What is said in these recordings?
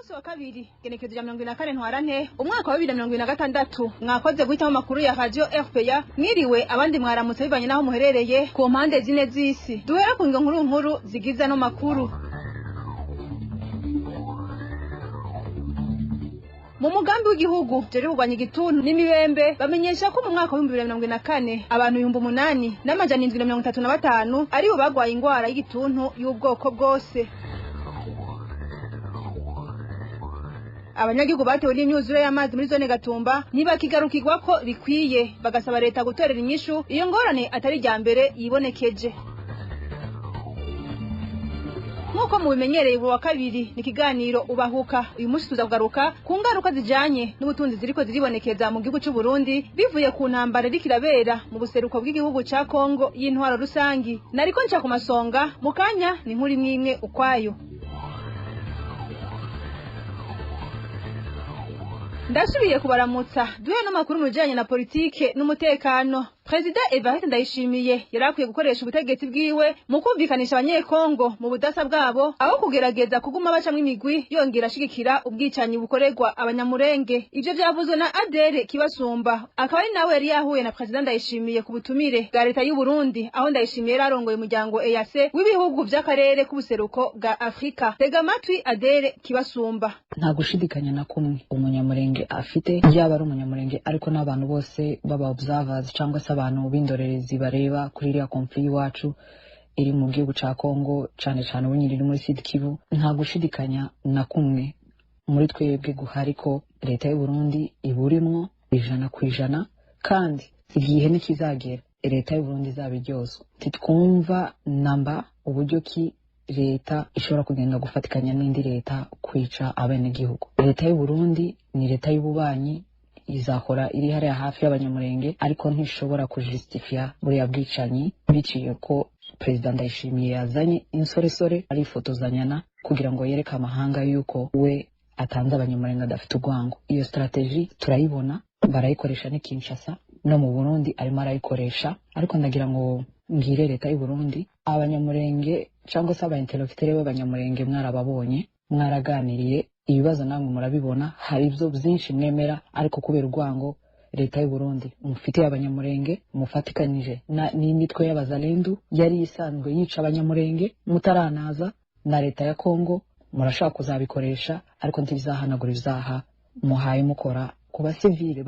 munsi wa kabiri genekezo ya 24 ntwarante umwaka wa 2026 mwakoze guhitamo amakuru ya Radio RPA mwiriwe abandi mwaramutse bivanye naho muherereye ku mpande zine z'isi duhera ku nkuru zigiza no makuru. Mu mugambi w'igihugu jeri kugwanya igituntu n'imibembe bamenyesha ko mu mwaka wa 2024 abantu 8,000 n'amajana 735 ari bo bagwaye ingwara y'igituntu y'ubwoko bwose. Abanyagihugu batewe n'imyuzure y'amazi muri zone Gatumba nibakigarukirwa ko bikwiye bagasaba leta gutorera inyishu iyo ngorane atari rya mbere yibonekeje. Nkuko mubimenyereye wa kabiri ni kiganiro ubahuka uyu munsi tuzakugaruka ku ngaruka zijanye n'ubutunzi ziriko ziribonekeza mu gihugu cy'u Burundi bivuye ku ntambara rikirabera mu buseruko bw'igihugu ca Kongo y'intwaro rusangi nariko nca ku masonga mukanya ni nkuri mwimwe ukwayo. Ndasubiye kubaramutsa duhe no makuru mujanye na politike n'umutekano. President Evariste Ndayishimiye yarakwiye gukoresha ubutegetsi bwiwe mu kumvikanisha abanyekongo mu budasa bwabo aho kugerageza kuguma bacamwe imigwi yongera ashigikira ubwicanyi bukorerwa abanyamurenge. Ivyo byavuzwe na Adere Kibasumba akaba ari nawe yari yahuye na President Ndayishimiye ku butumire bwa leta y'u Burundi aho Ndayishimiye yararongoye umuryango EAC w'ibihugu by'akarere k'ubuseruko bwa Afrika. Tega amatwi Adere Kibasumba. Nta gushidikanya na kumwe umunyamurenge afite yaba ari umunyamurenge ariko n'abantu bose baba observers cyangwa se abantu b'indorerezi bareba kuri iriya konfli iwacu iri mu gihugu ca Kongo cane cane ubunyiriri muri Sud Kivu. Nta gushidikanya na kumwe muri twebwe guhari ko leta y'u Burundi iburimwo 100% kandi igihe nikizagera leta y'u Burundi izabiryozwa. Titwumva namba uburyo ki leta ishobora kugenda gufatikanya n'indi leta kwica abenegihugu. Leta y'u Burundi ni leta y'ububanyi izahora iri hariya hafi y'abanyamurenge ariko ntishobora kujustifia buriya bwicanyi biciye ko President Ndayishimiye yazanye insoresore arifotozanyana kugira ngo yereke amahanga yuko we atanze abanyamurenge adafite urwango. Iyo strategy turayibona barayikoresha ni Kinshasa no mu Burundi arimo arayikoresha ariko ndagira ngo ngire leta y'u Burundi abanyamurenge cyangwa se abaintellectuels b'abanyamurenge mwarababonye mwaraganiriye ibibazo namwe murabibona hari ibyo byinshi mwemera ariko kubera urwango leta y'u Burundi mufite abanyamurenge mufatikanije n'imitwe y'abazalendu yari isanzwe yica abanyamurenge mutaranaza na leta ya Kongo murashaka kuzabikoresha ariko ntibizahanagura ibyaha muhaye mukora kuba civile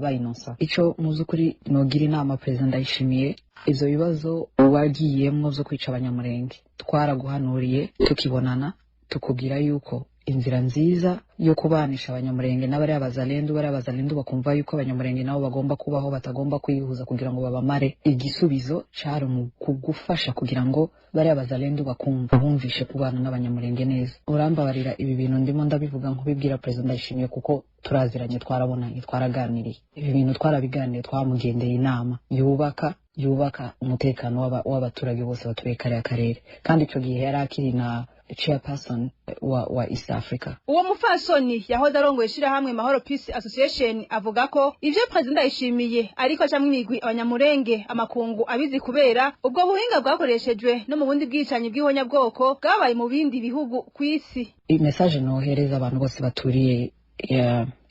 bayinonsa. Ico muzukuri nogira inama President Ndayishimiye ivyo bibazo wagiyemwo byo kwica abanyamurenge twaraguhanuriye tukibonana tukubwira yuko inzira nziza yo kubanisha abanyamurenge n'abari abazalendu bakumva yuko abanyamurenge nabo bagomba kubaho batagomba kwihuza kugira ngo babamare. Igisubizo cyari mu kugufasha kugira ngo bari abazalendu bakumva bumvishe kubana n'abanyamurenge neza. Urambabarira ibi bintu ndimo ndabivuga nkubibwira President Ndayishimiye kuko turaziranye twarabonanye twaraganiriye ibi bintu twarabiganiriye twamugendeye inama yubaka umutekano w'abaturage bose batuye kariya karere kandi ico gihe yari akiri na chairperson wa East Africa. Uwo mufasoni yahoze arongoye shirahamwe Mahoro Peace Association avuga ko ivyo President Ndayishimiye ariko acamwe imigwi abanyamurenge amakungu abizi kubera ubwo buhinga bwakoreshejwe no mu bundi bwicanyi bw'ihonya bwoko bwabaye mu bindi bihugu kw'isi. Message nohereza abantu bose baturiye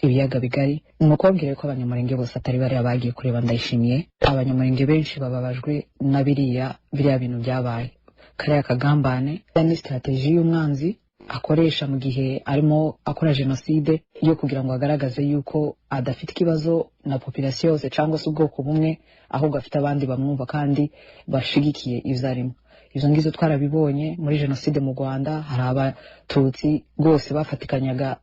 ibiyaga bigari numukobwire ko abanyamurenge bose atari bari abagiye kureba Ndayishimiye. Abanyamurenge benshi bababajwe na biriya bintu byabaye kariya kagambane ni strategy y'umwanzi akoresha mu gihe arimo akora genocide yo kugira ngo agaragaze yuko adafite kibazo na population yose cyangwa se ubwoko bumwe ahubwo afite abandi bamwumva kandi bashigikiye ivyarimo. Izo ngizo twarabibonye muri genocide mu Rwanda hari abatutsi rwose bafatikanyaga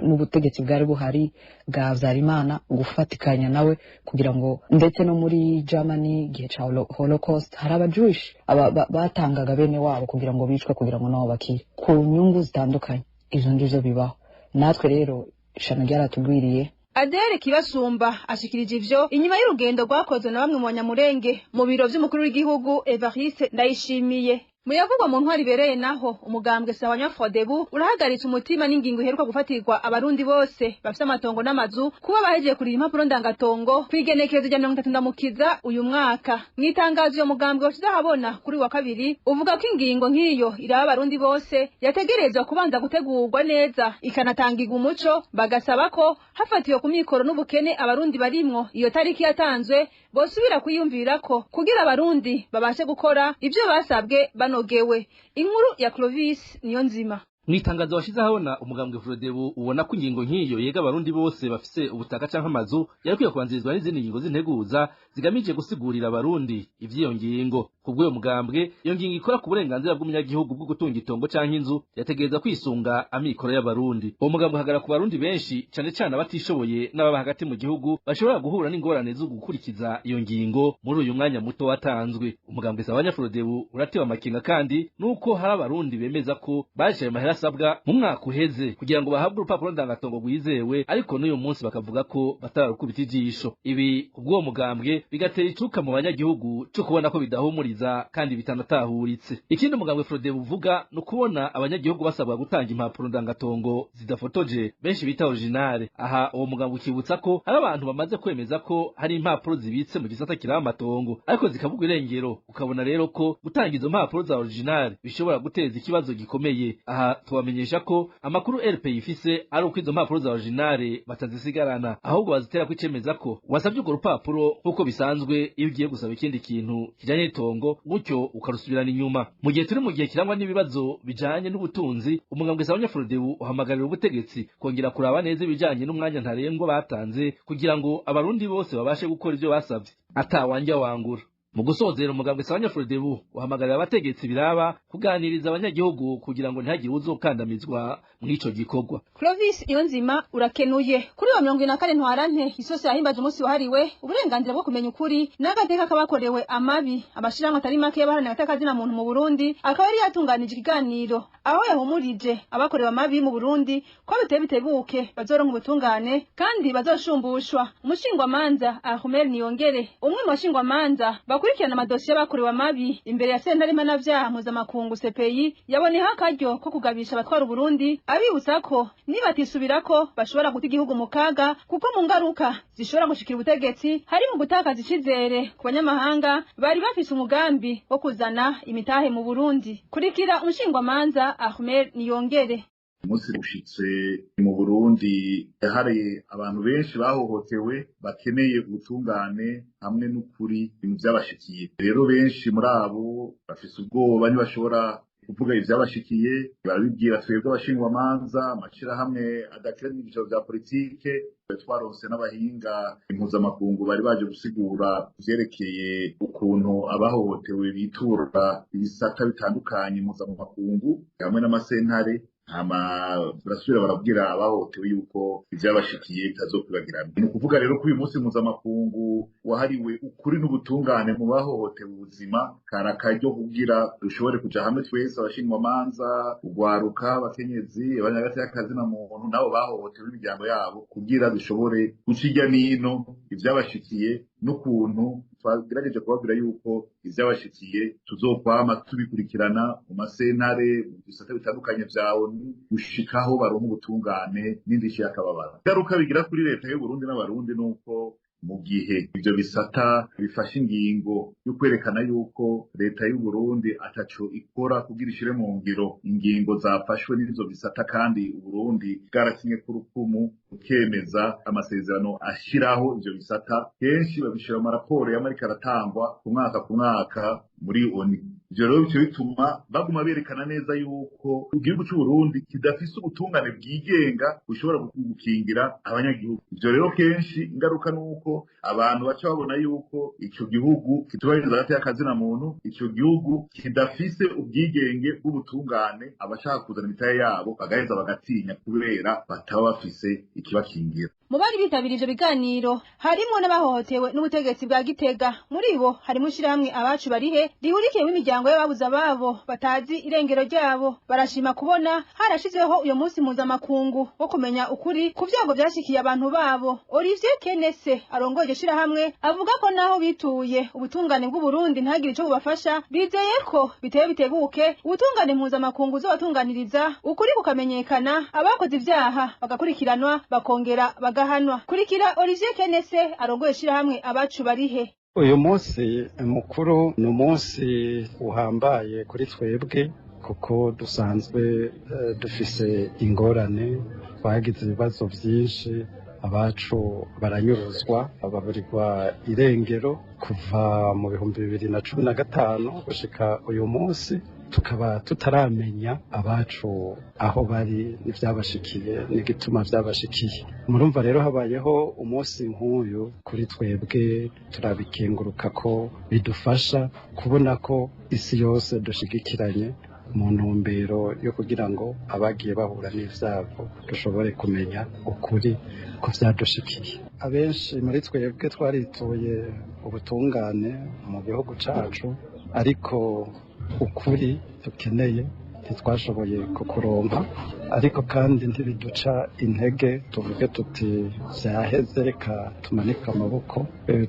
n'ubutegetsi bwari buhari bwa Habyarimana gufatikanya nawe kugira ngo ndetse no muri Germany gihe ca Holocaust hari abajewish batangaga bene wabo kugira ngo bicwe kugira ngo nabo bakire ku nyungu zitandukanye. Izo ngizo bibaho natwe rero ishano ryaratugwiriye. Adere Kibasumba ashikirije ivyo inyuma y'urugendo rwakozwe na bamwe mu banyamurenge mu biro vy'umukuru w'igihugu Evariste Ndayishimiye. Muyavugwa mu ntwari bereye naho umugambwe Sawanya Frodebu urahagaritse umutima n'ingingo iheruka gufatirwa abarundi bose bafite amatongo n'amazu kuba bahejeje kuri impapuro ndangatongo kwigenekerezo rya 30 ndamukiza uyu mwaka. Mwitangazo yo mugambwe washize habona kuri wa kabiri uvuga ko ingingo nk'iyo iraba abarundi bose yategerezwa kubanza gutegurwa neza ikanatangirwa umuco, bagasaba ko hafatiwe ku mikoro n'ubukene abarundi barimwo iyo tariki yatanzwe bosubira kuyumvira ko kugira abarundi babashe gukora ivyo basabwe banogewe. Inkuru ya Clovis niyo nzima. Mwitangazo washize habona umugambwe Frodebu ubona ko ingingo nk'iyo yega abarundi bose bafise ubutaka canke amazu yakwiye kubanzirizwa n'izindi ngingo z'integuza zigamije gusigurira abarundi ivyiyo ngingo. Kubwo uyo mugambwe iyo ngingo ikora ku burenganzira bw'umunyagihugu bwo gutunga itongo canke inzu yategereza kwisunga amikoro y'abarundi. Uwo mugambwe hagara ku barundi benshi cane cane abatishoboye n'ababa hagati mu gihugu bashobora guhura n'ingorane zo gukurikiza iyo ngingo muri uyu mwanya muto watanzwe. Umugambwe Sawanya Frodebu uratewe amakenga kandi nuko hari abarundi bemeza ko baje ayo mahera asabwa mu mwaka uheze kugira ngo bahabwe urupapuro ndangatongo rwizewe, ariko n'uyu munsi bakavuga ko batararukubita ijisho. Ibi kubw'uwo mugambwe bigatera icuka mu banyagihugu cyo kubona ko bidahumuriza kandi bitanatahuritse. Ikindi umugambwe Frodebu uvuga no kubona abanyagihugu basabwa gutanga impapuro ndangatongo zidafotoje benshi bita originale. Aha uwo mugambwe ukibutsa ko hari abantu bamaze kwemeza ko hari impapuro zibitse mu gisata kiraba amatongo ariko zikavugwa irengero, ukabona rero ko gutanga izo mpapuro za originale bishobora guteza ikibazo gikomeye. Aha tubamenyesha ko amakuru RP ifise ari uko izo mpapuro za originale batazisigarana ahubwo bazitera kwicemeza ko wasabye urwo rupapuro nkuko bisanzwe iyo ugiye gusaba ikindi kintu kijanye n'itongo gutyo ukarusubirana inyuma. Mu gihe turi mu gihe kirangwa n'ibibazo bijanye n'ubutunzi, umugambwe Sawanya Frodebu uhamagarira ubutegetsi kongera kuraba neza ibijanye n'umwanya ntarengwa batanze kugira ngo abarundi bose babashe gukora ivyo basavye atawanja wangura. Mu gusozera umugambwe Sawanya Frodebu uhamagarira abategetsi biraba kuganiriza abanyagihugu kugira ngo ntihagire uzokandamizwa mw'ico gikorwa. Clovis iyo nzima urakenuye. Kuri wa 24 ntwarante isose yahimbaje umunsi wahariwe uburenganzira bwo kumenya ukuri n'agateka kabakorewe amabi abashiramo atari make y'abaharanira atakazina muntu mu Burundi, akaba yari yatunganije ikiganiro aho yahumurije abakorewe amabi mu Burundi ko bitebuke bazoronka ubutungane kandi bazoshumbushwa. Umushingwamanza Ahmed Niyongere umwe mu bashingwamanza bakurikirana amadosiye bakorewe amabi imbere ya sentare mpanavyaha mpuzamakungu CPI yaboneho akaryo ko kugabisha abatwara Burundi abibutsa ko nibatisubirako bashobora guta igihugu mu kaga kuko mu ngaruka zishobora gushikira ubutegetsi hari mu gutakaza icizere ku banyamahanga bari bafise umugambi wo kuzana imitahe mu Burundi. Kurikira umushingwamanza Ahmed Niyongere. Umunsi ushitse mu Burundi hari abantu benshi bahohotewe bakeneye ubutungane hamwe n'ukuri mu byabashikiye. Rero benshi muri abo bafise ubwoba ntibashobora kuvuga ivyabashikiye, barabibwira twebwe abashingwamanza amashirahamwe adakira n'ibiciro vya politike. Twaronse n'abahinga impuzamakungu bari baje gusigura vyerekeye ukuntu abahohotewe bitura ibisata bitandukanye mpuzamakungu hamwe n'amasentare, barasubira barabwira abahohotewe yuko ivyabashikiye bitazokwibagirana. Ni ukuvuga rero ko uyu munsi mpuzamakungu wahariwe ukuri n'ubutungane mu bahohotewe ubuzima kari akaryo kugira dushobore kuja hamwe twese abashingwamanza, urwaruka, abakenyezi, abanyagateka muntu nabo bahohotewe n'imiryango yabo kugira dushobore guca irya nino ivyabashikiye n'ukuntu twagerageje kubabwira yuko ivyabashikiye tuzokwama tubikurikirana mu masentare mu bisata bitandukanye vyawe gushikaho baronka ubutungane n'indishyi y'akababaro. Ingaruka bigira kuri leta y'u Burundi n'abarundi nuko mu gihe ivyo bisata bifashe ingingo yo kwerekana yuko leta y'u Burundi ataco ikora kugira ishire mu ngiro ingingo zafashwe n'izo bisata, kandi u Burundi bwarakinye ku rukumu ukemeza amasezerano ashiraho ivyo bisata, kenshi babishira mu maraporo y'amarika aratangwa ku mwaka muri ONU. Ivyo rero bice bituma baguma berekana neza yuko igihugu c'u Burundi kidafise ubutungane bwigenga bushobora gukingira abanyagihugu. Ivyo rero kenshi ingaruka nuko abantu baca babona yuko ico gihugu kitubahiriza agateka kazina muntu, ico gihugu kidafise ubwigenge bw'ubutungane, abashaka kuzana imitahe yabo bagaheza bagatinya kubera bataba bafise ikibakingira. mu bari bitabiriye ivyo biganiro harimo n'abahohotewe n'ubutegetsi bwa Gitega. Muri bo harimo ishirahamwe abacu barihe rihurikiyemo imiryango y'ababuze ababo batazi irengero ryabo. Barashima kubona harashizweho uyo munsi mpuzamakungu wo kumenya ukuri ku vyago vyashikiye abantu babo. Olivier Kenese arongoye ishirahamwe avuga ko naho bituye ubutungane bw'u Burundi ntagire ico bubafasha, bizeye ko biteye biteguke ubutungane mpuzamakungu uzobatunganiriza ukuri kukamenyekana, abakoze ivyaha bagakurikiranwa bakongera bagahanwa. Kurikira Olivier Kenese arongoye ishirahamwe abacu barihe. Uyu munsi mukuru ni umunsi uhambaye kuri twebwe kuko dusanzwe dufise ingorane, twagize ibibazo byinshi, abacu baranyuruzwa baburirwa irengero kuva mu 2015 gushika uyu munsi, tukaba tutaramenya abacu aho bari n'ivyabashikiye n'igituma vyabashikiye. Murumva rero habayeho umunsi nk'uyu kuri twebwe turabikenguruka ko bidufasha kubona ko isi yose dushigikiranye mu ntumbero yo kugira ngo abagiye bahura n'ivyago dushobore kumenya ukuri ko vyadushikiye. Abenshi muri twebwe twarituye ubutungane mu gihugu cacu, ariko ukuri dukeneye ntitwashoboye kukuronka, ariko kandi ntibiduca intege tuvuge tuti vyaheze reka tumanike amaboko.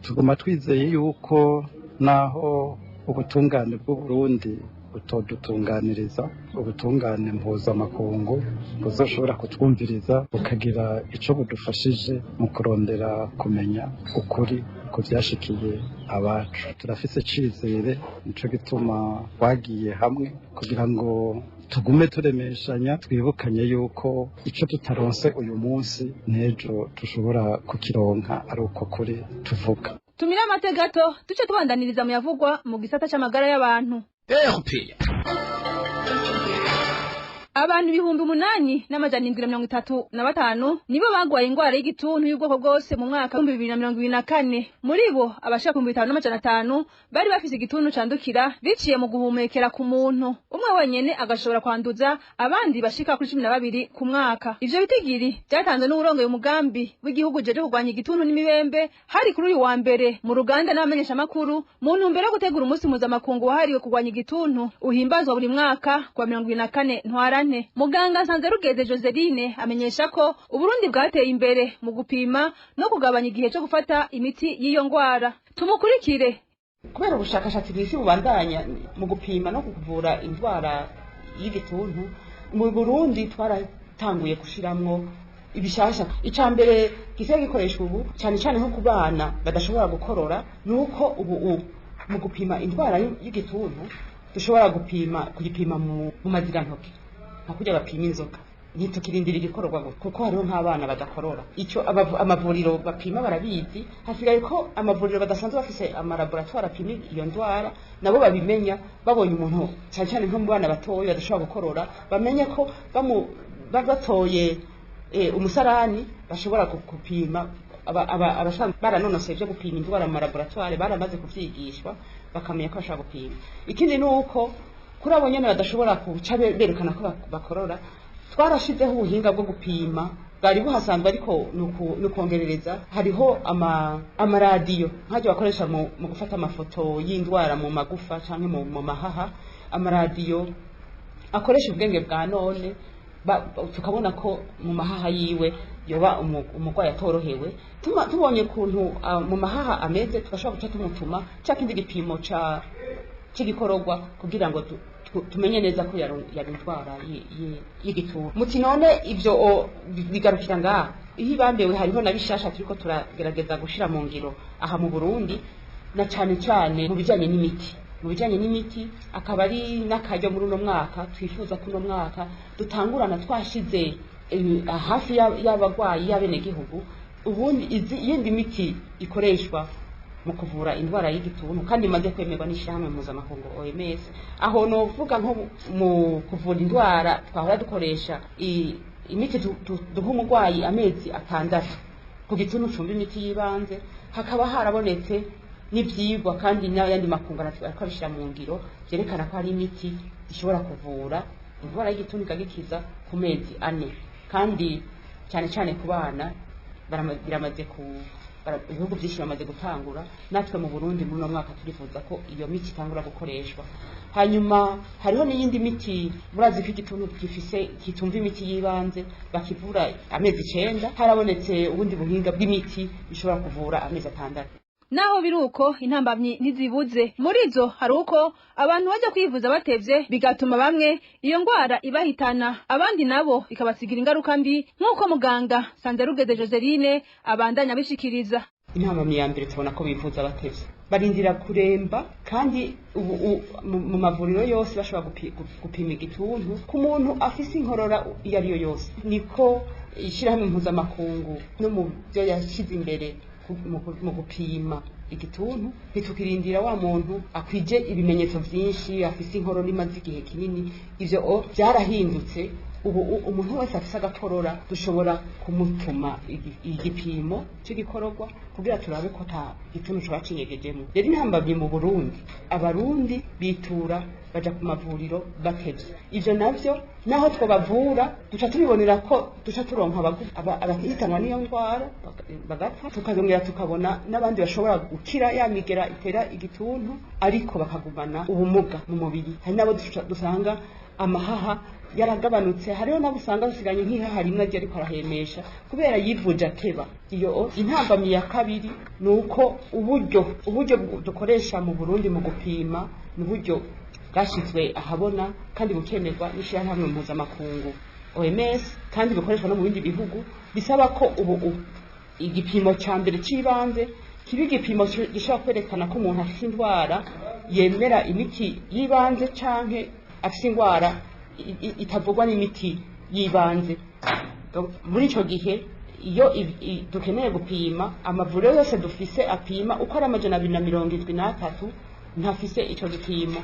Tuguma twizeye yuko naho ubutungane bw'u Burundi butodutunganiriza, ubutungane mpuzamakungu buzoshobora kutwumviriza bukagira ico budufashije mu kurondera kumenya ukuri ku vyashikiye abacu. Turafise icizere, nico gituma twagiye hamwe kugira ngo tugume turemeshanya, twibukanye yuko ico tutaronse uyu munsi n'ejo tushobora kukironka ari uko kuri tuvuga. Tumira amategato duce tubandaniriza mu yavugwa mu gisata c'amagara y'abantu. Abantu 8,735 nibo bagwaye ingwara y'igituntu y'ubwoko bwose mu mwaka wa 2024. Muri bo abashaka 5,500 bari bafise igituntu candukira biciye mu guhumekera ku muntu umwe wenyene, agashobora kwanduza abandi bashika kuri 12 ku mwaka. Ivyo bitigiri byatanzwe n'uburongoye umugambi w'igihugu jeje kurwanya igituntu n'imibembe hari kuri uyu wa mbere mu ruganda n'abamenyesha makuru mu ntumbero yo gutegura umunsi mpuzamakungu wahariwe kurwanya igituntu uhimbazwa buri mwaka kwa 24 ntwarante. Muganga Sanzerugeze Joseline amenyesha ko Uburundi bwateye imbere mu gupima no kugabanya igihe cyo gufata imiti y'iyo ngwara. Tumukurikire. Kubera ubushakashatsi bw'isi bubandanya mu gupima no kuvura indwara y'igituntu, mu Burundi twaratanguye gushiramwo ibishasha. Icambere gise gikoreshwa ubu cyane cyane nko kubana badashobora gukorora, nuko ubu mu gupima indwara y'igituntu dushobora kugipima mu mazirantoki nka kujya bapima inzoka, ntitukirindira igikorwa kuko hariho nk'abana badakorora. Ico amavuriro bapima barabizi, hasigaye ko amavuriro badasanzwe bafise amalaboratoire apima iyo ndwara nabo babimenya, babonye umuntu cyane cyane nko mu bana batoya badashobora gukorora, bamenye ko batoye umusarani bashobora gupima. Abasanzwe baranonoseye byo gupima indwara mu laboratoire baramaze kuvyigishwa bakamenya ko bashobora gupima. Ikindi nuko kuri abo nyene badashobora kuca berekana ko bakorora, twarashizeho ubuhinga bwo gupima bwari buhasanzwe, ariko nukongerereza. Hariho amaradiyo nk'ayo bakoresha mu gufata amafoto y'indwara mu magufa canke mu mahaha, amaradiyo akoresha ubwenge bwa none, tukabona ko mu mahaha yiwe yoba umugwayi atorohewe. Tubonye kuntu mu mahaha ameze, tugashobora guca tumutuma cya kindi gipimo cy'igikororwa kugira ngo tumenye neza ko yari indwara y'igituntu. Muti none ivyo bigarukira ngaha, iyo ibambewe hariho na bishasha turiko turagerageza gushira mu ngiro aha mu Burundi, na cyane cyane mu bijanye n'imiti. Akaba ari n'akaryo muri uno mwaka twifuza ko uno mwaka dutangurana twashize hafi y'abagwayi y'abenegihugu ubundi yindi miti ikoreshwa mu kuvura indwara y'igituntu kandi imaze kwemerwa n'ishyirahamwe mpuzamakungu OMS. Aho novuga nko mu kuvura indwara twahora dukoresha imiti duha umurwayi amezi 6 ku gituntu cumba imiti yibanze, hakaba harabonetse n'ivyigwa kandi n'ayandi makungana twakabishira mu ngiro byerekana ko hari imiti ishobora kuvura indwara y'igituntu ikagikiza ku mezi 4, kandi cyane cyane ku bana biramaze ibihugu byinshi bamaze gutangura, natwe mu Burundi muri uno mwaka turifuza ko iyo miti itangura gukoreshwa. Hanyuma hariho n'iyindi miti, murazi ko igituntu kitumva imiti yibanze bakivura amezi 9, harabonetse ubundi buhinga bw'imiti bishobora kuvura amezi 6. Naho biruko intambamyi ntizibuze, muri zo hari uko abantu bajya kwivuza batevye bigatuma bamwe iyo ngwara ibahitana, abandi nabo ikabasigira ingaruka mbi, nk'uko muganga Sanzerugeze Joseline abandanya bishikiriza. Intambamyi ya mbere tubona ko bivuza batevye, barindira kuremba, kandi mu mavuriro yose bashobora gupima igituntu ku muntu afise inkorora iyo ariyo yose. Niko ishirahamwe mpuzamakungu no mu byo yashize imbere mu gupima igituntu, bitukirindira wa muntu akwije ibimenyetso byinshi, afise inkorora imaze igihe kinini. Ivyo byarahindutse, ubu umuntu wese afise agakorora dushobora kumutuma igipimo cy'igikororwa kugira turabe ko ta gituntu cyo bacinyegejemo. Rero intambamye mu Burundi, abarundi bitura baja ku mavuriro batevye. Ivyo navyo naho twabavura duca tubibonera ko duca turonka abahitanwa n'iyo ndwara bagapfa, tukazongera tukabona n'abandi bashobora gukira ya migera itera igituntu ariko bakagumana ubumuga mu mubiri. Hari nabo dusanga amahaha yaragabanutse, hariho nabo usanga basiganye nk'ihaha rimwe ariko arahemesha kubera yivuje ateba. Iyo intambamyi ya kabiri nuko uburyo dukoresha mu Burundi mu gupima n'uburyo bwashizwe ahabona kandi bukemerwa n'ishirahamwe mpuzamakungu OMS, kandi bukoreshwa no mu bindi bihugu. Bisaba ko ubu igipimo cya mbere cy'ibanze kiba igipimo gishobora kwerekana ko umuntu afite indwara yemera imiti y'ibanze canke afite indwara itavugwa n'imiti yibanze. Muri ico gihe iyo dukeneye gupima, amavuriro yose dufise apima uko ari 273 ntafise ico gipimo.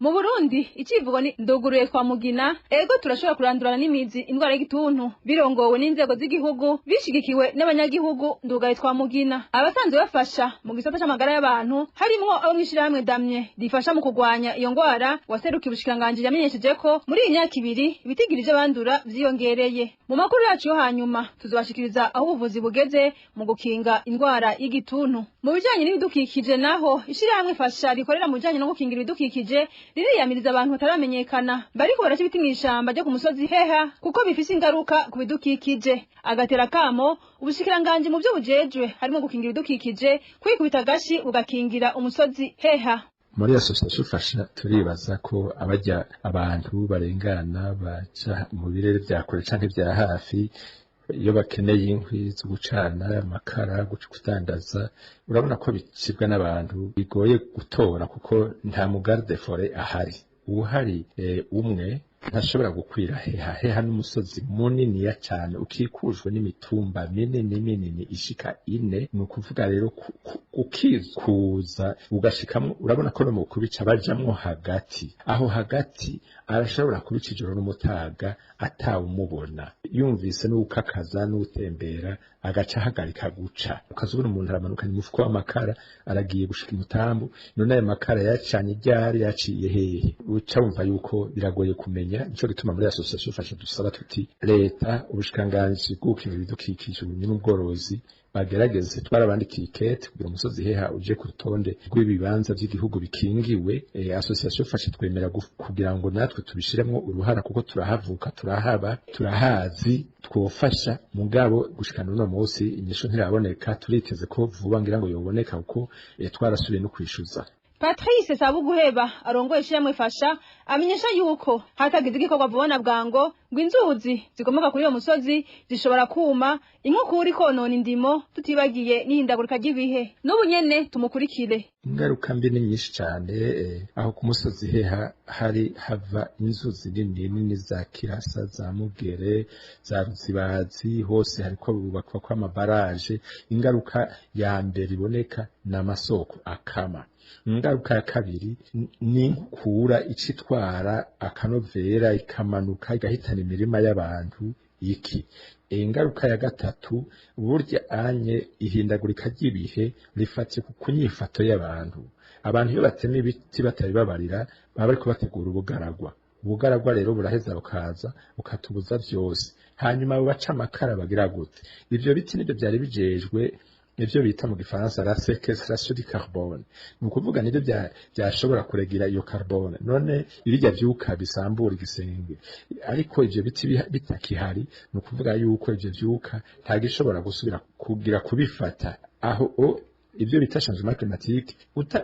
Mu Burundi icivugo ni ndoguruye kwa mugina, ego turashobora kurandurana n'imizi indwara y'igituntu birongowe n'inzego z'igihugu bishigikiwe n'abanyagihugu. Ndugaye twa mugina abasanzwe bafasha mu gisata c'amagara y'abantu, harimwo abo mwishirahamwe Damye rifasha mu kugwanya iyo ngwara. Waserukiye ubushikanganje yamenyesheje ko muri iyi myaka 2 ibitigirije bandura vyiyongereye. Mu makuru yacu yo hanyuma tuzobashikiriza aho ubuvuzi bugeze mu gukinga indwara y'igituntu. Mu bijanye n'ibidukikije naho ishirahamwe fasha rikorera mu bijanye no gukingira ibidukikije ririyamiriza abantu bataramenyekana bariko baraca ibiti mw'ishamba ryo ku musozi Heha kuko bifise ingaruka ku bidukikije. Agatera kamo ubushikiranganje mu byo bujejwe harimo gukingira ibidukikije kwikubita agashi ugakingira umusozi Heha. Muri association fasha turibaza ko abajya abantu barengana baca mu birere bya kure canke bya hafi, iyo bakeneye inkwi zo gucana, amakara, kudandaza, urabona ko bicibwa n'abantu bigoye gutora kuko nta mugarde forêt ahari. Uhari umwe ntashobora gukwira Heha n'umusozi munini cyane ukikujwe n'imitumba minini ishika 4. ni ukuvuga rero ukikuza ugashikamo, urabona ko no mu kubica bajamwo hagati, aho hagati arashobora kubica ijoro n'umutaga atawumubona, yumvise n'ukakaza n'utembera agaca hagarika guca, ukazubona umuntu aramanuka ni mufuko w'amakara aragiye gushika umutambu, none ayo makara yacanye ryari yaciye hehe, uca wumva yuko biragoye kumenya. Nico gituma muri association fasha dusaba tuti leta, ubushikanganje bw'ubukingira ibidukikije n'ubworozi bagerageze twarabandikiye ikete kugira umusozi Heha uje ku rutonde rw'ibibanza by'igihugu bikingiwe. Association fasha twemera kugira ngo natwe tubishiremo uruhara kuko turahavuka, turahaba, turahazi, twofasha. Mugabo gushikana no munsi inyisho ntiraboneka, turiteze ko vuba ngira ngo yoboneka kuko twarasubiye no kwishuza. Patrice Sabuguheba arongoye ishirahamwe fasha amenyesha yuko hatagize igikorwa vuba bwango ngo inzuzi zikomoka kuri iyo musozi zishobora kuma, inkukuri konona indimo, tutibagiye n'ihindagurika ry'ibihe. N'ubu nyene tumukurikire. Ingaruka mbi ni nyinshi cyane, aho ku musozi Heha hari hava inzuzi nini za Kirasa, za Mugere, za Ruzibazi, hose hariko bubakwa kwa amabaraje. Ingaruka ya mbere iboneka n'amasoko akama. Ingaruka ya kabiri ni kura icitwara akanovera ikamanuka igahitana imirima y'abantu iki. Ingaruka ya gatatu burya anye ihindagurika ry'ibihe rifatiye ku kunyifato y'abantu. Abantu iyo batema ibiti batari babarira baba bariko bategura ubugaragwa, ubugaragwa rero buraheza bukaza bukatubuza vyose hanyuma baca amakara bagira gute ivyo biti nivyo byari bijejwe ivyo bita mu gifaransa la séquestration du carbone ni ukuvuga nivyo byashobora kuregira iyo carbone none ibijya vyuka bisambura igisenge ariko ivyo biti bitakihari ni ukuvuga yuko ivyo vyuka ntagishobora gusubira kugira kubifata aho ivyo bita changement climatique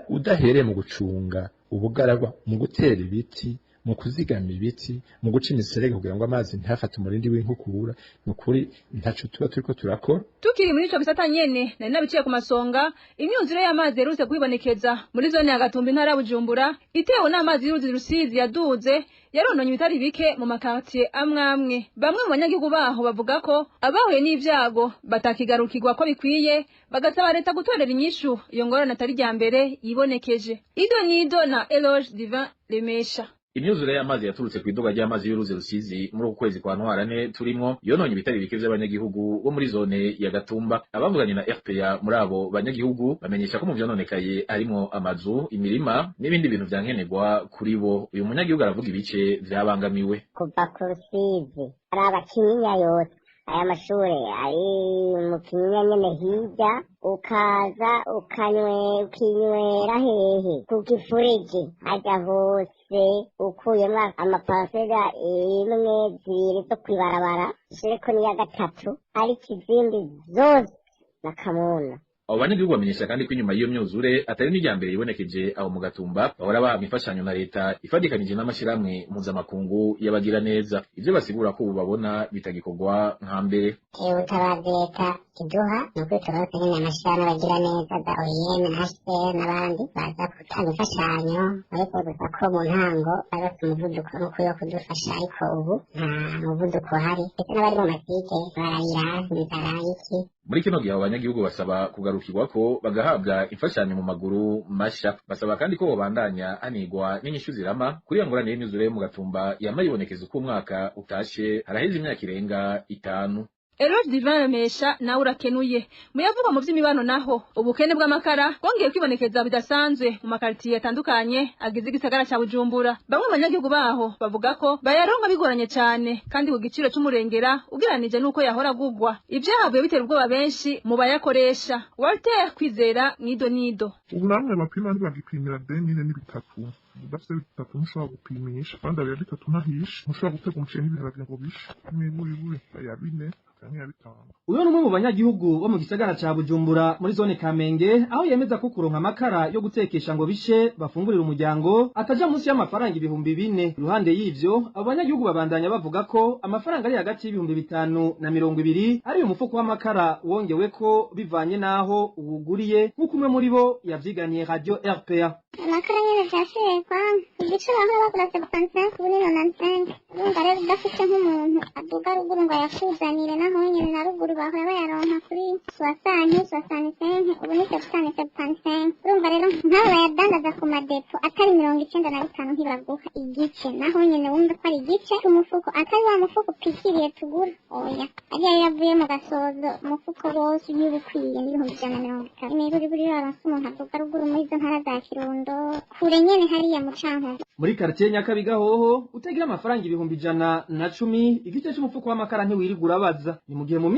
udahereye mu gucunga ubugaragwa mu gutera ibiti mu kuzigama ibiti mu guca imiserege kugira ngo amazi ntafate umurindi w'inkukura nukuri ntaco tuba turiko turakora tukiri muri ico gisata nyene nari nabiciye ku masonga imyuzure y'amazi yerutse kwibonekeza muri zone ya Gatumba intara ya Bujumbura itewe n'amazi y'uruzi Rusizi yaduze yarononye ibitari bike mu makartier amwe bamwe mu banyagihugu baho bavuga ko abahuye n'ivyago batakigarukirwa ko bikwiye bagasaba leta gutorera inyishu iyo ngorane atari rya mbere yibonekeje Ido Nido na Eloge Divin Remesha. Imyuzure y'amazi yaturutse ku iduga ry'amazi y'uruzi Rusizi muri uku kwezi kwa Ntwarante turimo yononye ibitari bike by'abanyagihugu bo muri zone ya Gatumba. Abavuganye na RPA muri abo banyagihugu bamenyesha ko mu vyononekaye harimo amazu, imirima n'ibindi bintu vyankenerwa kuri bo. Uyu munyagihugu aravuga ibice vyabangamiwe. Kuva ku Rusizi araba Kinyinya yose aya mashure ari mu Kinyinya nyene hirya ukaza ukinywera hehe ku Gifurije ajya hose ukuyemwo amaparasera imwe zibiri zo kwibarabara shireko niya gatatu ariko izindi zose na Kamuna. Abo banyagihugu bamenyesha kandi ko inyuma y'iyo myuzure atari n'irya mbere yibonekeje aho mu Gatumba bahora baha imfashanyo na leta ifadikanije n'amashirahamwe mpuzamakungu y'abagira neza ivyo basigura ko ubu babona bitagikorwa nka mbere. Ubutabazi leta iduha ni ukwitorose nyine amashirahamwe bagira neza za OIM na HCR n'abandi baza gutanga imfashanyo ariko gusa ko mu ntango baza umuvuduko nuko yo kudufasha ariko ubu nta muvuduko uhari ndetse n'abari mu masike barayira inzara y'iki. Muri kino gihe abo banyagihugu basaba kugarukirwa ko bagahabwa imfashanyo mu maguru masha. Basaba kandi ko bobandanya hanigwa n'inyishu zirama kuri iyo ngorane y'imyuzure mu Gatumba yamayibonekeza uko umwaka utashe haraheze imyaka irenga 5. Eloge Divin Remesha nawe urakenuye. Muyavuga mu vy'imibano naho ubukene bw'amakara bwongeye kwibonekeza bidasanzwe mu makartier atandukanye agize igisagara ca Bujumbura. Bamwe mu banyagihugu baho bavuga ko bayaronka bigoranye cyane kandi ku giciro c'umurengera ugeranije nuko yahora gugwa. Ivyahavuye bitera ubwoba benshi mu bayakoresha. Walter Kwizera Nido Nido. Ubu namwe bapima ntibagipimira denine n'ibitatu udafite bitatu ntushobora gupimisha kandi abiri bitatu ntahishe ntushobora guteka umuceri n'ibiharage ngo bishe n'iburi ya bine canke ya bitanu. Uyo numwe mu banyagihugu bo mu gisagara ca Bujumbura muri zone Kamenge aho yemeza ko kuronka amakara yo gutekesha ngo bishe bafungurira umuryango ataja munsi y'amafaranga 4,000. Iruhande y'ivyo abo banyagihugu babandanya bavuga ko amafaranga ari hagati y'5,000 na 20,000 ari umufuko w'amakara wongewe ko bivanye naho uwuguriye nk'uko umwe muri bo yavyiganiye Radio RPA. Amakara nyene vyashekwa igiciro aho bagura 75 kuri 95 urumva rero udafite nk'umuntu aduga ruguru ngo ayakuzanire naho nyene na ruguru bahora bayaronka kuri 65 ubu ni 75 urumva rero nk'abo bayadandaza ku madepo atari 95 ntibaguha igice naho nyene wumva ko ari igice cy'umufuko atari wa mufuko pikiriye tugura oya ariya yavuye mu gasozo umufuko wose y'ubukwiye n'150 imiburi buri baronse umuntu aduga ruguru muri izo ntara za Kirundo kure nyene hariya mu Cankuzo. Muri quartier Nyakabiga hoho utagira amafaranga 110 igice cy'umufuko w'amakara ntiwirigura baza ni mu gihe mu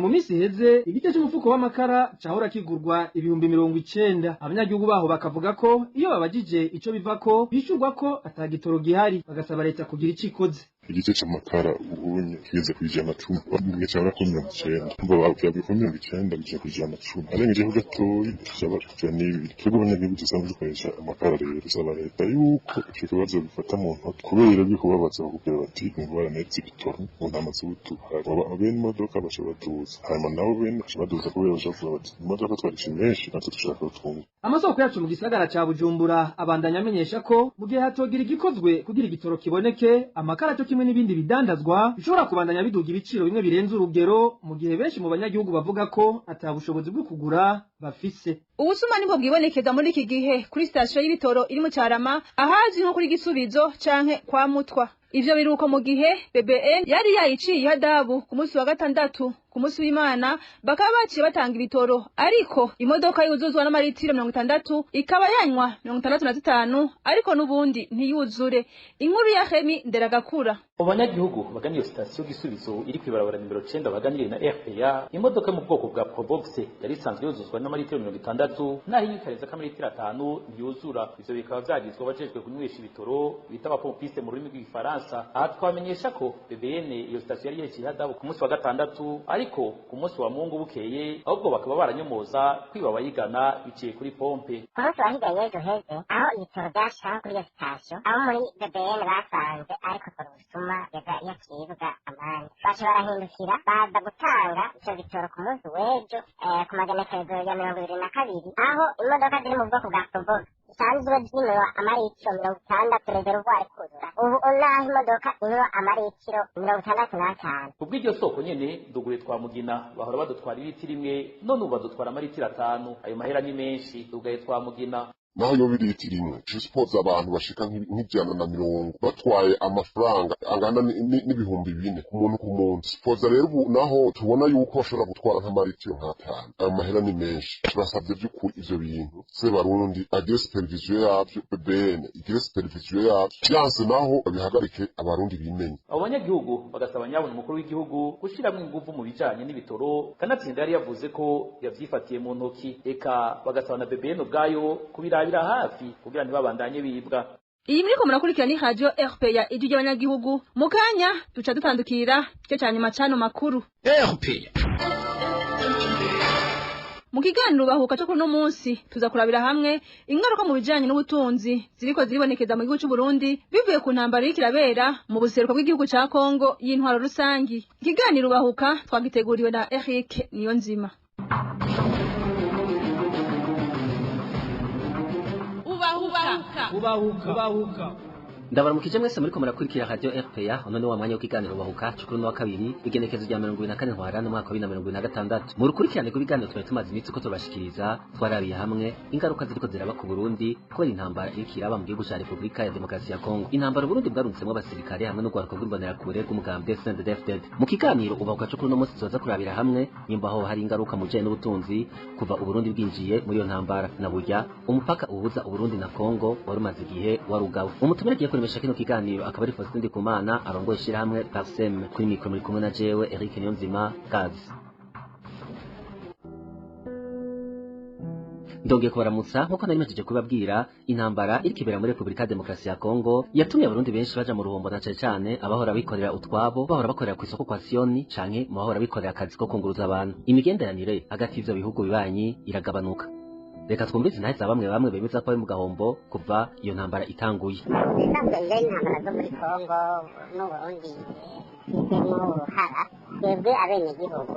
misi heze igice cy'umufuko w'amakara cahora kigurwa 90. Abanyagihugu baho bakavuga ko iyo babajije ico bivako bishurwa ko atagitoro gihari bagasaba leta kugira icikoze. Igice c'amakara ubunye kigeze kwijana 10 bamwe cyangwa ko 90 mbo bavuye ko 90 bije kwijana 10 arengejeho gatoyi cyaba cyane twebwe abanyagihugu dusanzwe dukoresha amakara rero dusaba leta yuko icyo kibazo bifata mu ntoki kubera byo kubabaza bakubwira bati ngwara netse bitoro mu ntamazutu aba bene imodoka bashobora tuza hanyuma nabo bene bashobora tuza kubera bashobora bati imodoka twarishe menshi natwe dushaka gutwunga. Amasoko yacu mu gisagara ca Bujumbura abandanya amenyesha ko mu gihe hatogira igikozwe kugira igitoro kiboneke amakara cyo kimwe n'ibindi bidandazwa bishobora kubandanya biduga ibiciro bimwe birenze urugero mu gihe benshi mu banyagihugu bavuga ko atabushobozi bwo kugura bafise. Ubusuma nibwo bwibonekeza muri iki gihe kuri station y'ibitoro iri mu Carama ahazwi nko kuri Gisubizo canke kwa Mutwa. Ivyo biruko mu gihe BBN yari yayiciye ihadabu ku munsi wa gatandatu ku munsi w'Imana bakaba baciye batanga ibitoro ariko imodoka yuzuzwa n'amaritiro 60 ikaba yanywa 65 ariko nubundi ntiyuzure. Inkuru ya Hemi Nderagakura. Abanyagihugu baganiye station gisubizo iri kwibarabara nimero 9 baganiriye na RPA imodoka mu bwoko bwa Probox yari isanzwe yuzuzwa n'amaritiro 60 naho yikareza kamaritiro 5 ntiyuzura. Ivyo bikaba vyagizwe bajejwe kunywesha ibitoro bita abapompiste mu rurimi rw'igifaransa. Aha twamenyesha ko BBN iyo station yari yeciye hadabu ku munsi wa gatandatu ariko ku munsi wa Mungu bukeye ahubwo bakaba baranyomoza kwiba bayigana biciye kuri pompe. Ku munsi wa higaye duheze aho ibitoro byashaka kuri iyo station aho muri BBN basanze ariko korusuma yakibwa amani baje barahindukira baza gutanga icyo bitoro ku munsi w'ejo ku magenekerezo ya 22 aho imodoka ziri mu bwoko bwa Probox isanzwe zinywa amaritiro 60 reservoir kuzura ubu naho imodoka inywa amaritiro 65. Kubw'iryo soko nyene duguye twamugina bahora badutwara litiro imwe none ubu badutwara amaritiro 5 ayo mahera ni menshi dugaye twamugina naho yo biritira imwe suppose abantu bashika nk'ijana na 100 batwaye amafaranga angana n'ibihumbi 4 ku muntu ku munsi. Suppose rero ubu naho tubona yuko bashobora gutwara nk'amaritiro nk'atanu ayo mahera ni menshi. Turasabye by'ukuri ivyo bintu se Barundi agire supervision yavyo BBN igire supervision yavyo yanse naho bihagarike abarundi bimenye. Abanyagihugu bagasaba nyabona umukuru w'igihugu gushiramwe ingufu mu bijanye n'ibitoro kanatsinda yari yavuze ko yavyifatiye mu ntoki eka bagasaba na BBN ubwayo kubira hafi kugira ntibabandanye bibwa. Iyi muriko murakurikira ni radio RPA ijuje abanyagihugu mukanya duca dutandukira cyo cyane macano makuru RPA. Mu kiganiro bahuka cyo kuno munsi tuza kurabira hamwe ingaruka mu bijanye n'ubutunzi ziriko ziribonekeza mu gihugu cy'u Burundi bivuye ku ntambara y'ikirabera mu buseruko bw'igihugu ca Kongo y'intwaro rusangi. Ikiganiro bahuka twagiteguriwe na Eric Niyonzima. Ubahuka. Ndabaramukije mwese muriko murakurikira radio RPA none wa mwanya w'ikiganiro bahuka cukuru no kabiri igenekezo rya 24 ntwarana mu mwaka wa 2026 mu rukurikirane rw'ibiganiro twari tumaze imitsi ko tubashikiriza twarabiye hamwe ingaruka ziriko ziraba ku Burundi ko intambara ikiraba mu gihugu cya Republika ya Demokarasi ya Kongo. Intambara Burundi bwaruntsemo abasirikare hamwe no gwarako rw'imbonera kure rw'umugambwe CNDD-FDD. Mu kiganiro ubahuka cukuru no munsi tuza kurabira hamwe nimbaho hari ingaruka mu jene n'ubutunzi kuva Uburundi bwinjiye muri iyo ntambara na burya umupaka ubuza Uburundi na Kongo warumaze igihe warugawe. Umutumire kuremesha kino kiganiro akaba ari Faustin Ndikumana arongoye shirahamwe Parsem kuri mikro muri kumwe na jewe Eric Niyonzima kazi. Ndongeye kubaramutsa nkuko nari mejeje kubabwira intambara irikibera muri Republika ya Demokarasi ya Kongo yatumye abarundi benshi baja mu ruhombo na cyane abahora bikorera utwabo bahora bakorera ku isoko kwa Sioni canke mu bahora bikorera akazi ko kunguruza abantu. Imigenderanire hagati y'ivyo bihugu bibanyi iragabanuka. Reka twumvise intahitsa bamwe bemeza ko ari mu gahombo kuva iyo ntambara itanguye. Intambara zo muri Kongo n'Uburundi zifitemo uruhara twebwe abenegihugu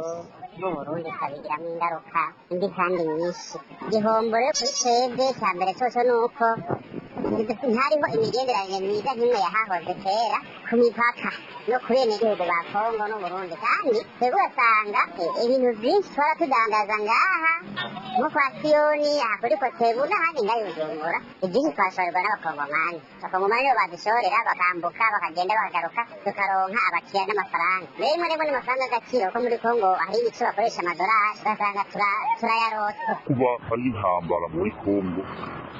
b'Uburundi kabigiramo ingaruka mbi kandi nyinshi. Igihombo rero kuri twebwe cya mbere cyose ni uko ntariho imigenderanire myiza nk'imwe yahahoze kera ku mipaka no ku benegihugu ba Kongo n'Uburundi kandi twebwe ugasanga ibintu byinshi twara tudandaza ngaha nko kwa Sioni kuri Kotebu n'ahandi ngayo Bujumbura ibyinshi twashorerwa n'abakongomani. Abakongomani nibo badushoborera bakambuka bakagenda bakagaruka tukaronka abakiriya n'amafaranga. Rimwe n'amafaranga y'agaciro ko muri Kongo hari ibice bakoresha amadolari ugasanga turayarota. Kuba hari intambara muri Kongo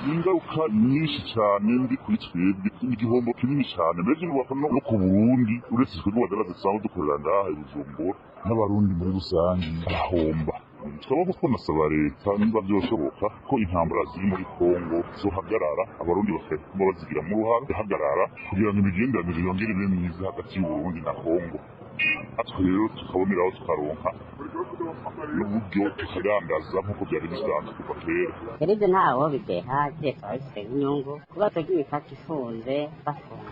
ingaruka nyinshi cyane ndi kuri twebwe igihombo kinini cyane mbese no ku Burundi uretse twebwe badaraza dusanzwe dukorera ngaha i Bujumbura n'abarundi muri rusange barahomba. Twaba tunasaba leta niba byoshoboka ko intambara ziri muri Kongo zohagarara abarundi bakaba bazigiramo uruhare zihagarara kugira ngo imigenderanire yongere ibe myiza hagati y'Uburundi na Kongo. Atwe rero tukaboneraho tukaronka n'uburyo tukadandaza nk'uko byari bisanzwe kuva kera. Eride ntaho bideha byefahise inyungu kuba tugiye imipaka ifunze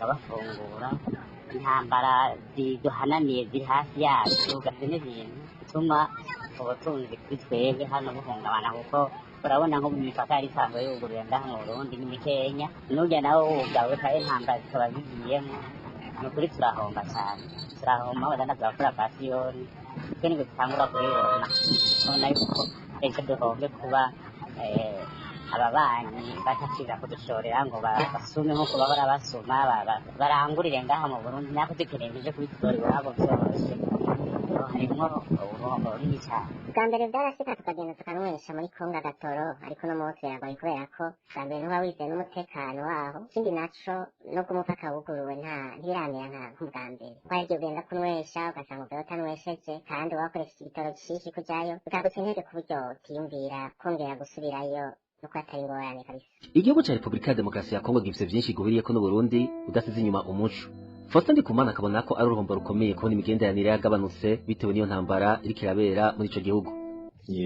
bafungura intambara ziduhananiye ziri hafi yacu gase n'ibintu bituma ubutunzi kuri twebwe hano buhungabana kuko urabona nko mu mipaka yari isanzwe yugurura ngaha mu Burundi ni Kenya n'urya nawe wugawe kandi intambara zikaba zigiyemo nukuri turahomba cyane turahomba badandaza bakora pasiyoni kene gutangura kubibona none yuko ejo duhombe kuba ababanyi batacira kudushorera ngo basume nko bahora basuma barangurire ngaha mu Burundi nako dukereje kuri tori wabo byose harimwo uruhombo runini cyane bwa mbere byarashika tukagenda tukanywesha muri Kongo agatoro ariko no munsi biragoye kubera ko bwa mbere ntuba wizeye n'umutekano waho ikindi naco no ku mupaka wuguruwe ntibiramera nk'ubwa mbere twari ibyo ugenda kunywesha ugasanga ubwo utanywesheje kandi wakoresheje igitoro gishishi kujayo bikagutsa intege ku buryo utiyumvira kongera gusubirayo nuko atari ingorane kabisa. Igihugu ca Republika ya Demokarasi ya Kongo gifise vyinshi guhuriyeko n'Uburundi udasize inyuma umuco. Faustin Ndikumana akabona ko ari uruhombo rukomeye kubona imigenderanire yagabanutse bitewe n'iyo ntambara iriko irabera muri ico gihugu.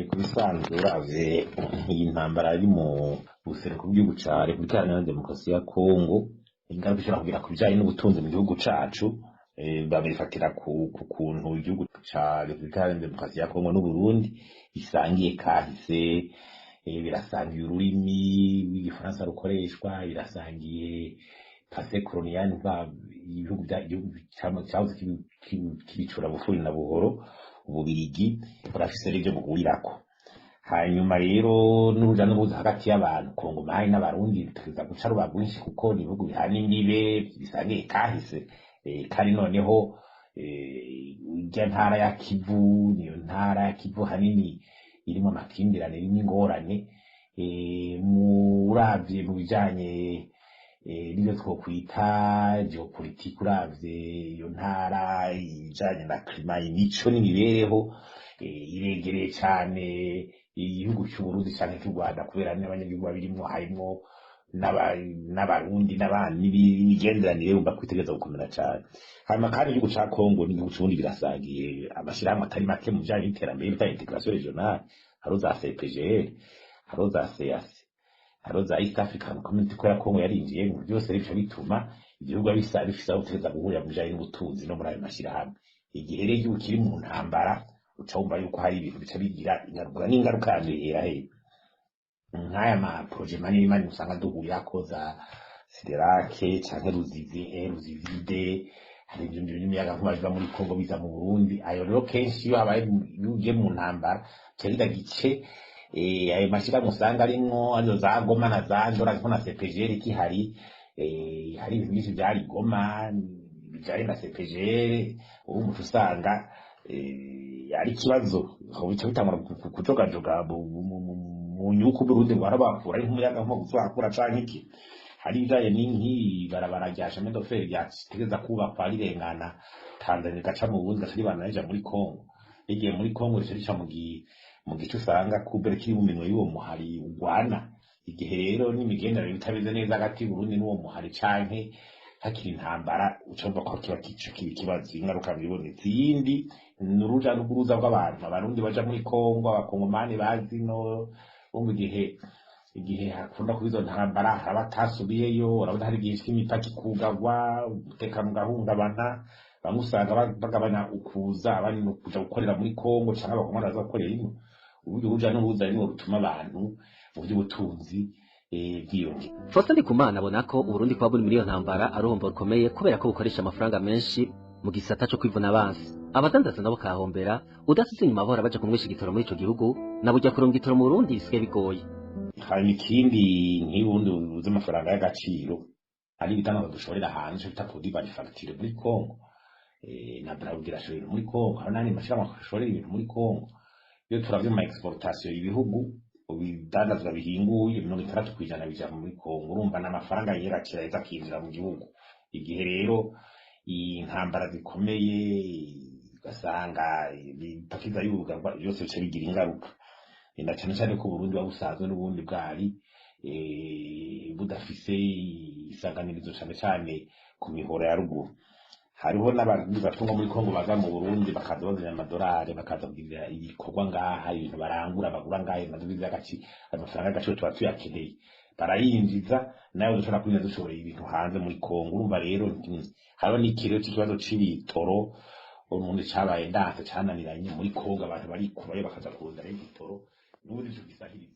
Ku bisanzwe uravye iyi ntambara iri mu buseruko bw'igihugu ca Republika ya Demokarasi ya Kongo ingaruka ishobora kugira ku bijanye n'ubutunzi mu gihugu cacu babifatira ku kuntu igihugu ca Republika ya Demokarasi ya Kongo n'Uburundi bisangiye kahise birasangiye ururimi rw'igifaransa rukoreshwa birasangiye pase koloniale ibihugu cyahoze kibicura bufuri na buhoro ububirigi burafise n'ibyo buhurirako hanyuma rero n'uruja n'uruza hagati y'abantu kongomani n'abarundi tuza guca ruba rwinshi kuko ni ibihugu bihana imbibe bisangiye kahise kandi noneho irya ntara ya Kivu niyo ntara ya Kivu hanini irimo amakimbirane irimo ingorane muravye mu bijanye n'ibyo twokwita geopolitique uravye iyo ntara ijanye na klima imico n'imibereho iregereye cane igihugu cy'Uburundi canke cy'u Rwanda kubera n'abanyagihugu babirimwo harimwo n'abarundi n'abandi n'imigenderanire umva kwitegereza gukomera cane hanyuma kandi igihugu ca Kongo n'igihugu c'ubundi birasangiye amashirahamwe atari make mu bijanye n'iterambere bita integration regionale haro za CPGL haro za CEAC haro za East African Community ko ya Kongo yarinjiye mu byose rifasha bituma igihugu bifise gutegeza guhurira mu bijanye n'ubutunzi no muri ayo mashirahamwe igihe rero igihugu kiri mu ntambara uca wumva yuko hari ibintu bica bigira ingaruka yandihera he nk'aya ma projet manini manini usanga duhurirako za Siderake canke Ruzivide hari ibintu by'imiyaga nkuba biva muri Kongo biza mu Burundi ayo rero kenshi iyo habaye uje mu ntambara cyarida gice ayo mashirahamwe usanga arimwo azo za Goma na za Ndora ariko na CPGL kihari hari ibintu byinshi byari Goma bijari na CPGL ubu usanga ari kibazo aho bica bitangura kujogajoga mu nyuko Burundi barabakura ari nk'umuyaga nko guzakura canke iki hari ijaye n'inki barabara rya chemin de fer ryategeza kubakwa rirengana Tanzania gaca mu Burundi gaca ribanaje muri Kongo igiye muri Kongo rica mu gice usanga kubera kiri mu minwe y'uwo muhari ugwana igihe rero n'imigenderanire bitabeze neza hagati y'Uburundi n'uwo muhari canke hakiri intambara ucumva ko kiba kibazo ingaruka bibonetse yindi n'uruja n'uruza bw'abantu abarundi baja muri Kongo abakongomani bazi no ngo igihe hakunda kubizo ntambara abatasubiyeyo urabona hari igihe cy'imipaka ikugagwa umutekano ugahungabana bamwe usanga bagabana ukuza abandi no kuja gukorera muri Kongo cyangwa abakongomani baza gukorera ino uburyo buja n'uruza rimwe rutuma abantu mu by'ubutunzi Faustin Ndikumana abona ko Uburundi kuba buri muri iyo ntambara ari uruhombo rukomeye kubera ko bukoresha amafaranga menshi mu gisata cyo kwivuna abansi abadandaza nabo kahombera udasize inyuma bahora baja kunywesha igitoro muri ico gihugu nabo ujya kuronga igitoro mu Burundi bisigaye bigoye hari ikindi nk'ubundi uzi amafaranga y'agaciro ari bitanga dushorera hanze bita produit manufacture muri Kongo na Braudira shorera muri Kongo hari nani mashira shorera ibintu muri Kongo iyo turavye ma exportation y'ibihugu ubidandazwa bihinguye 60% bija muri Kongo urumva n'amafaranga yera kiraheza kinjira mu gihugu igihe rero intambara zikomeye ugasanga bipakiza y'ubugarwa byose bice bigira ingaruka na cyane cyane ko Burundi babusanzwe n'ubundi bwari budafise isanganirizo cyane cyane ku mihora ya ruguru hariho n'abantu batunga muri Kongo baza mu Burundi bakaza bazana amadolari bakaza kugira ibikorwa ngaha ibintu barangura bagura ngahe madubiza gaci amafaranga y'agaciro tuba tuyakeneye barayinjiza nayo dushobora kunywa dushoreye ibintu hanze muri Kongo urumva rero hariho n'ikirero cy'ikibazo c'ibitoro umuntu cabaye ndanse cananiranye muri Kongo abantu barikubayo bakaza kurondera ibitoro n'ubundi cyo gisahiriza